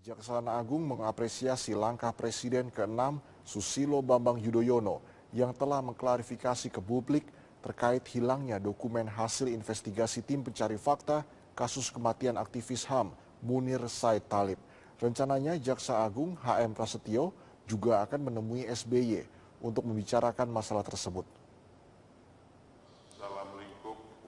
Kejaksaan Agung mengapresiasi langkah Presiden ke-6 Susilo Bambang Yudhoyono yang telah mengklarifikasi ke publik terkait hilangnya dokumen hasil investigasi tim pencari fakta kasus kematian aktivis HAM Munir Said Talib. Rencananya Jaksa Agung HM Prasetyo juga akan menemui SBY untuk membicarakan masalah tersebut.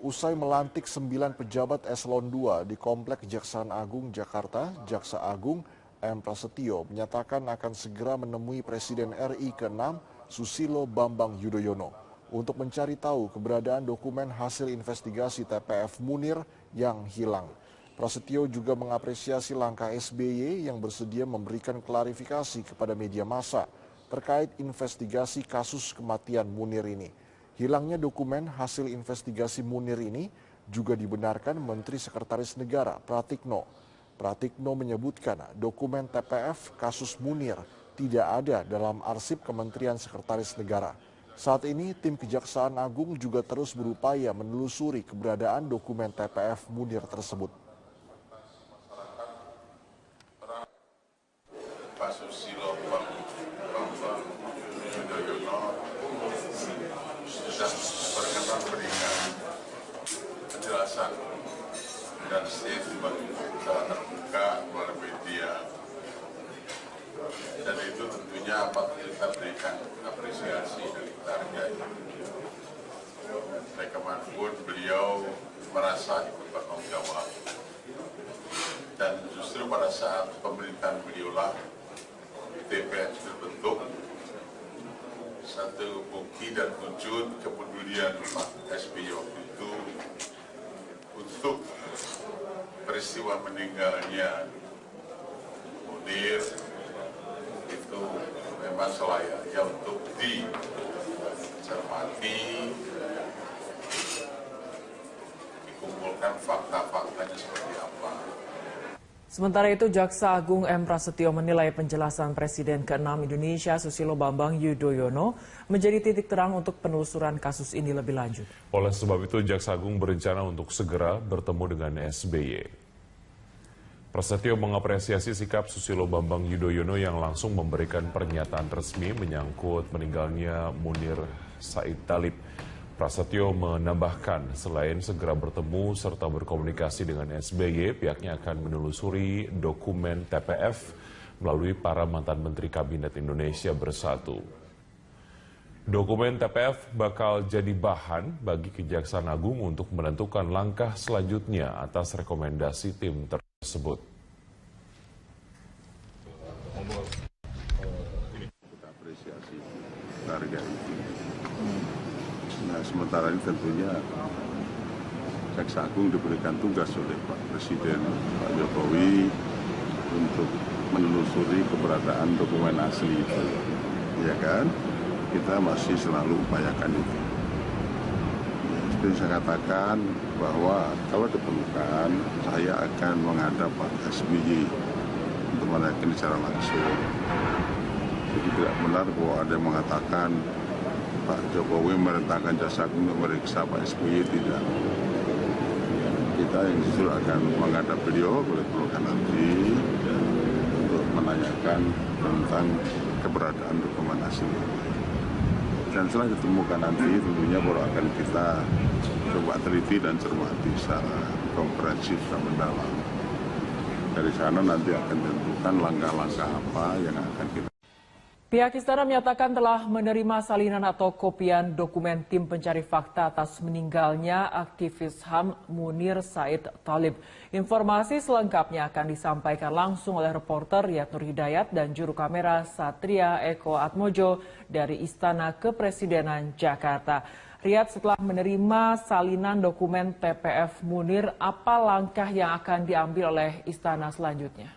Usai melantik 9 pejabat eselon 2 di Komplek Kejaksaan Agung Jakarta, Jaksa Agung M. Prasetyo menyatakan akan segera menemui Presiden RI ke-6 Susilo Bambang Yudhoyono untuk mencari tahu keberadaan dokumen hasil investigasi TPF Munir yang hilang. Prasetyo juga mengapresiasi langkah SBY yang bersedia memberikan klarifikasi kepada media massa terkait investigasi kasus kematian Munir ini. Hilangnya dokumen hasil investigasi Munir ini juga dibenarkan Menteri Sekretaris Negara Pratikno. Pratikno menyebutkan dokumen TPF kasus Munir tidak ada dalam arsip Kementerian Sekretaris Negara. Saat ini tim Kejaksaan Agung juga terus berupaya menelusuri keberadaan dokumen TPF Munir tersebut. Pak Susilo Bambang Yudhoyono sudah berkenan memberikan penjelasan dan statement secara terbuka melalui media, dan itu tentunya patut kita berikan apresiasi dan kita hargai. Bagaimanapun beliau merasa ikut bertanggung jawab, dan justru pada saat pemerintahan beliaulah TPF terbentuk, satu bukti dan wujud kepedulian Pak SBY waktu itu untuk peristiwa meninggalnya Munir itu memang selayaknya untuk dicermati, dikumpulkan fakta-faktanya seperti apa. Sementara itu, Jaksa Agung M. Prasetyo menilai penjelasan Presiden ke-6 Indonesia Susilo Bambang Yudhoyono menjadi titik terang untuk penelusuran kasus ini lebih lanjut. Oleh sebab itu, Jaksa Agung berencana untuk segera bertemu dengan SBY. Prasetyo mengapresiasi sikap Susilo Bambang Yudhoyono yang langsung memberikan pernyataan resmi menyangkut meninggalnya Munir Said Talib. Prasetyo menambahkan, selain segera bertemu serta berkomunikasi dengan SBY, pihaknya akan menelusuri dokumen TPF melalui para mantan Menteri Kabinet Indonesia Bersatu. Dokumen TPF bakal jadi bahan bagi Kejaksaan Agung untuk menentukan langkah selanjutnya atas rekomendasi tim tersebut. Kita apresiasi harga itu. Nah, sementara ini tentunya Jaksa Agung diberikan tugas oleh Pak Presiden Pak Jokowi untuk menelusuri keberadaan dokumen asli itu, ya kan? Kita masih selalu upayakan itu. Seperti saya katakan bahwa kalau diperlukan, saya akan menghadap Pak SBY untuk menanyakan secara langsung. Jadi tidak benar bahwa ada yang mengatakan Pak Jokowi merintahkan Jaksa Agung untuk meriksa Pak SBY, tidak. Kita yang justru akan menghadap beliau boleh perlukan nanti untuk menanyakan tentang keberadaan dokumen asli. Dan setelah ditemukan nanti tentunya baru akan kita coba teliti dan cermati secara komprehensif dan mendalam. Dari sana nanti akan ditentukan langkah-langkah apa yang akan kita. Pihak Istana menyatakan telah menerima salinan atau kopian dokumen tim pencari fakta atas meninggalnya aktivis HAM Munir Said Talib. Informasi selengkapnya akan disampaikan langsung oleh reporter Riyad Nur Hidayat dan juru kamera Satria Eko Atmojo dari Istana Kepresidenan Jakarta. Riyad, setelah menerima salinan dokumen TPF Munir, apa langkah yang akan diambil oleh Istana selanjutnya?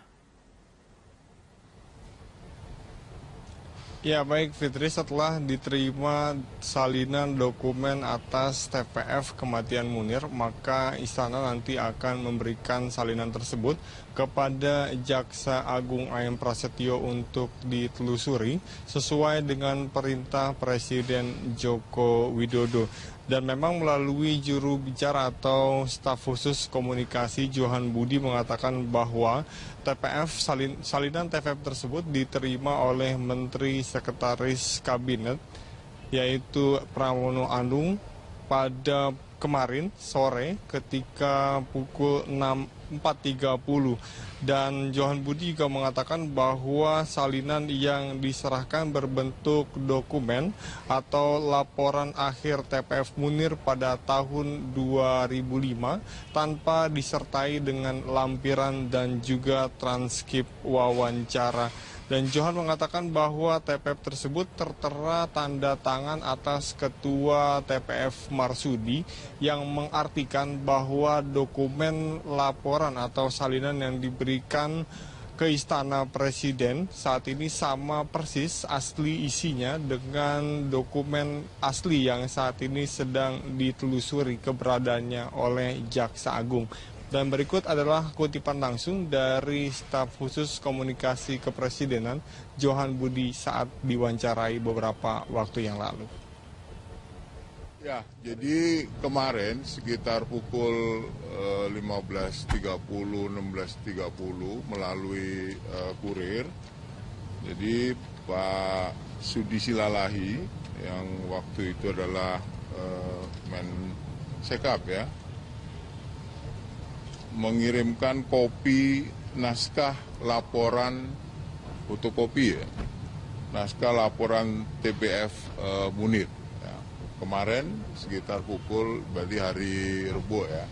Ya baik Fitri, setelah diterima salinan dokumen atas TPF kematian Munir, maka Istana nanti akan memberikan salinan tersebut kepada Jaksa Agung AM Prasetyo untuk ditelusuri sesuai dengan perintah Presiden Joko Widodo. Dan memang melalui juru bicara atau staf khusus komunikasi Johan Budi mengatakan bahwa salinan TPF tersebut diterima oleh Menteri Sekretaris Kabinet yaitu Pramono Anung pada kemarin sore ketika pukul 4.30 dan Johan Budi juga mengatakan bahwa salinan yang diserahkan berbentuk dokumen atau laporan akhir TPF Munir pada tahun 2005 tanpa disertai dengan lampiran dan juga transkrip wawancara. Dan Johan mengatakan bahwa TPF tersebut tertera tanda tangan atas Ketua TPF Marsudi yang mengartikan bahwa dokumen laporan atau salinan yang diberikan ke Istana Presiden saat ini sama persis asli isinya dengan dokumen asli yang saat ini sedang ditelusuri keberadaannya oleh Jaksa Agung. Dan berikut adalah kutipan langsung dari staf khusus komunikasi kepresidenan Johan Budi saat diwawancarai beberapa waktu yang lalu. Ya, jadi kemarin sekitar pukul 15.30, 16.30 melalui kurir. Jadi Pak Sudi Silalahi yang waktu itu adalah Mensekap ya, mengirimkan kopi naskah laporan fotokopi ya, naskah laporan TPF Munir. Ya. Kemarin sekitar pukul, berarti hari Rebo ya,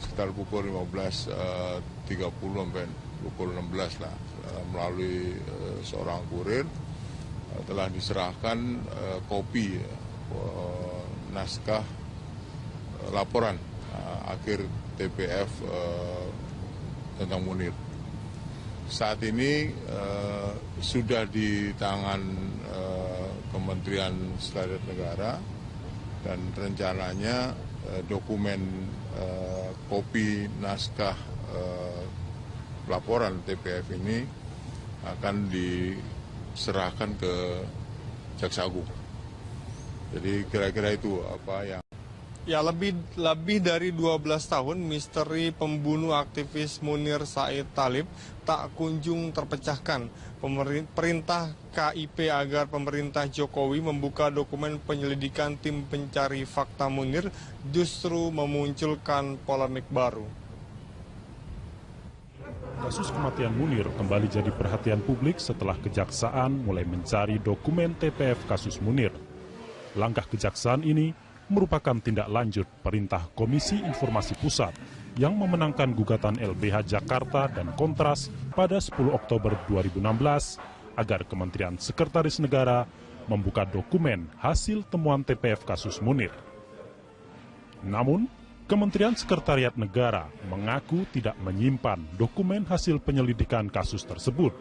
sekitar pukul 15.30 sampai pukul 16 lah, melalui seorang kurir telah diserahkan kopi ya, naskah laporan akhir TPF tentang Munir. Saat ini sudah di tangan Kementerian Sekretariat Negara dan rencananya dokumen kopi naskah laporan TPF ini akan diserahkan ke Jaksa Agung. Jadi kira-kira itu apa yang Ya, lebih dari 12 tahun misteri pembunuh aktivis Munir Said Talib tak kunjung terpecahkan. Perintah KIP agar pemerintah Jokowi membuka dokumen penyelidikan tim pencari fakta Munir justru memunculkan polemik baru. Kasus kematian Munir kembali jadi perhatian publik setelah Kejaksaan mulai mencari dokumen TPF kasus Munir. Langkah Kejaksaan ini merupakan tindak lanjut perintah Komisi Informasi Pusat yang memenangkan gugatan LBH Jakarta dan Kontras pada 10 Oktober 2016 agar Kementerian Sekretaris Negara membuka dokumen hasil temuan TPF kasus Munir. Namun, Kementerian Sekretariat Negara mengaku tidak menyimpan dokumen hasil penyelidikan kasus tersebut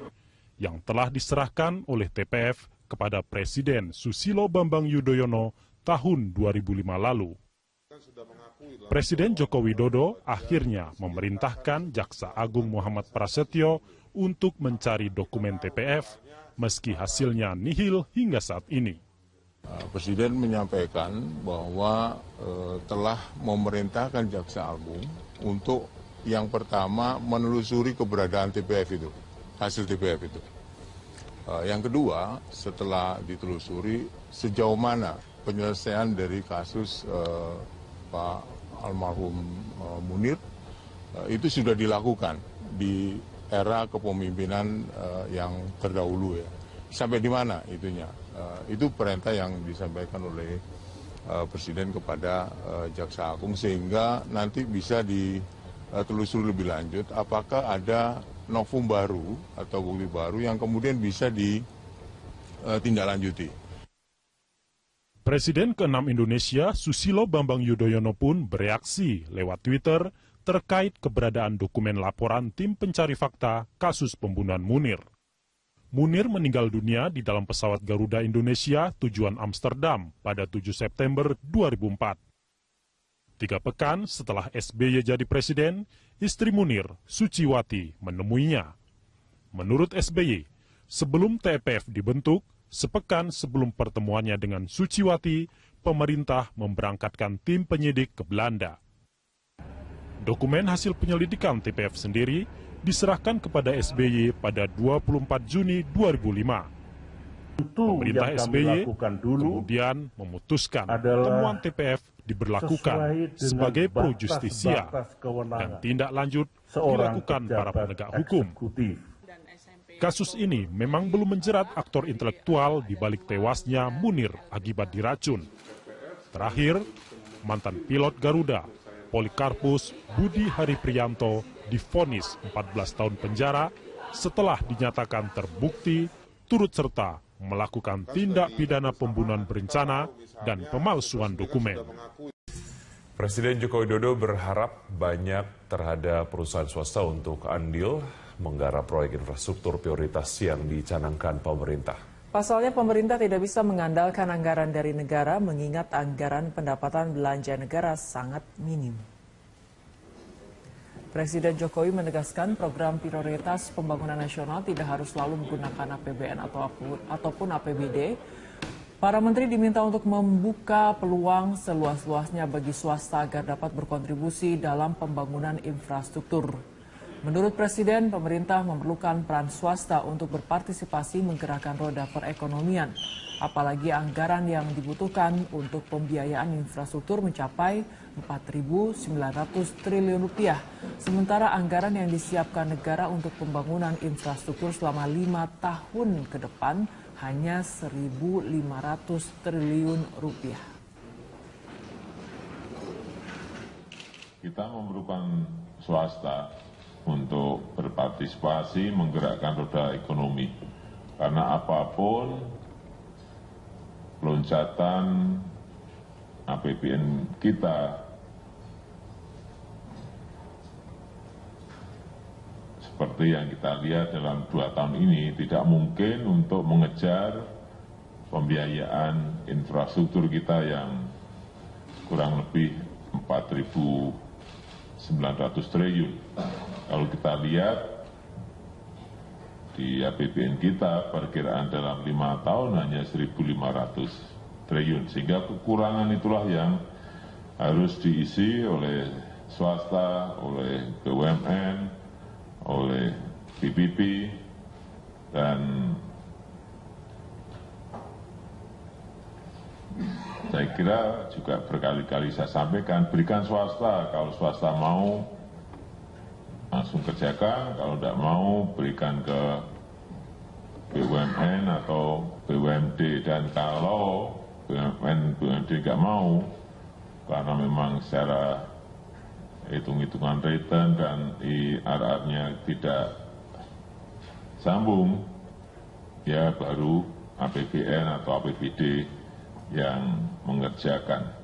yang telah diserahkan oleh TPF kepada Presiden Susilo Bambang Yudhoyono tahun 2005 lalu. Presiden Joko Widodo akhirnya memerintahkan Jaksa Agung Muhammad Prasetyo untuk mencari dokumen TPF, meski hasilnya nihil hingga saat ini. Presiden menyampaikan bahwa telah memerintahkan Jaksa Agung untuk yang pertama menelusuri keberadaan TPF itu, hasil TPF itu. Yang kedua, setelah ditelusuri sejauh mana penyelesaian dari kasus Pak almarhum Munir itu sudah dilakukan di era kepemimpinan yang terdahulu ya. Sampai di mana itunya? Itu perintah yang disampaikan oleh Presiden kepada Jaksa Agung sehingga nanti bisa ditelusuri lebih lanjut apakah ada novum baru atau bukti baru yang kemudian bisa ditindaklanjuti. Presiden ke-6 Indonesia Susilo Bambang Yudhoyono pun bereaksi lewat Twitter terkait keberadaan dokumen laporan tim pencari fakta kasus pembunuhan Munir. Munir meninggal dunia di dalam pesawat Garuda Indonesia tujuan Amsterdam pada 7 September 2004. 3 pekan setelah SBY jadi presiden, istri Munir, Suciwati, menemuinya. Menurut SBY, sebelum TPF dibentuk, sepekan sebelum pertemuannya dengan Suciwati, pemerintah memberangkatkan tim penyidik ke Belanda. Dokumen hasil penyelidikan TPF sendiri diserahkan kepada SBY pada 24 Juni 2005. Pemerintah SBY kemudian memutuskan temuan TPF diberlakukan sebagai pro justisia dan tindak lanjut dilakukan para penegak hukum. Kasus ini memang belum menjerat aktor intelektual di balik tewasnya Munir akibat diracun. Terakhir, mantan pilot Garuda, Polikarpus Budi Hariprianto, divonis 14 tahun penjara setelah dinyatakan terbukti turut serta melakukan tindak pidana pembunuhan berencana dan pemalsuan dokumen. Presiden Joko Widodo berharap banyak terhadap perusahaan swasta untuk andil menggarap proyek infrastruktur prioritas yang dicanangkan pemerintah. Pasalnya pemerintah tidak bisa mengandalkan anggaran dari negara mengingat anggaran pendapatan belanja negara sangat minim. Presiden Jokowi menegaskan program prioritas pembangunan nasional tidak harus selalu menggunakan APBN ataupun APBD. Para menteri diminta untuk membuka peluang seluas-luasnya bagi swasta agar dapat berkontribusi dalam pembangunan infrastruktur. Menurut Presiden, pemerintah memerlukan peran swasta untuk berpartisipasi menggerakkan roda perekonomian. Apalagi anggaran yang dibutuhkan untuk pembiayaan infrastruktur mencapai 4.900 triliun rupiah. Sementara anggaran yang disiapkan negara untuk pembangunan infrastruktur selama 5 tahun ke depan hanya 1.500 triliun rupiah. Kita memerlukan swasta untuk berpartisipasi menggerakkan roda ekonomi. Karena apapun loncatan APBN kita seperti yang kita lihat dalam 2 tahun ini tidak mungkin untuk mengejar pembiayaan infrastruktur kita yang kurang lebih 4.900 triliun. Kalau kita lihat di APBN kita perkiraan dalam 5 tahun hanya 1.500 triliun. Sehingga kekurangan itulah yang harus diisi oleh swasta, oleh BUMN, oleh PPP, dan saya kira juga berkali-kali saya sampaikan, berikan swasta, kalau swasta mau langsung kerjakan, kalau tidak mau berikan ke BUMN atau BUMD, dan kalau BUMD nggak mau karena memang secara hitung-hitungan return dan IRR-nya tidak sambung, ya baru APBN atau APBD yang mengerjakan.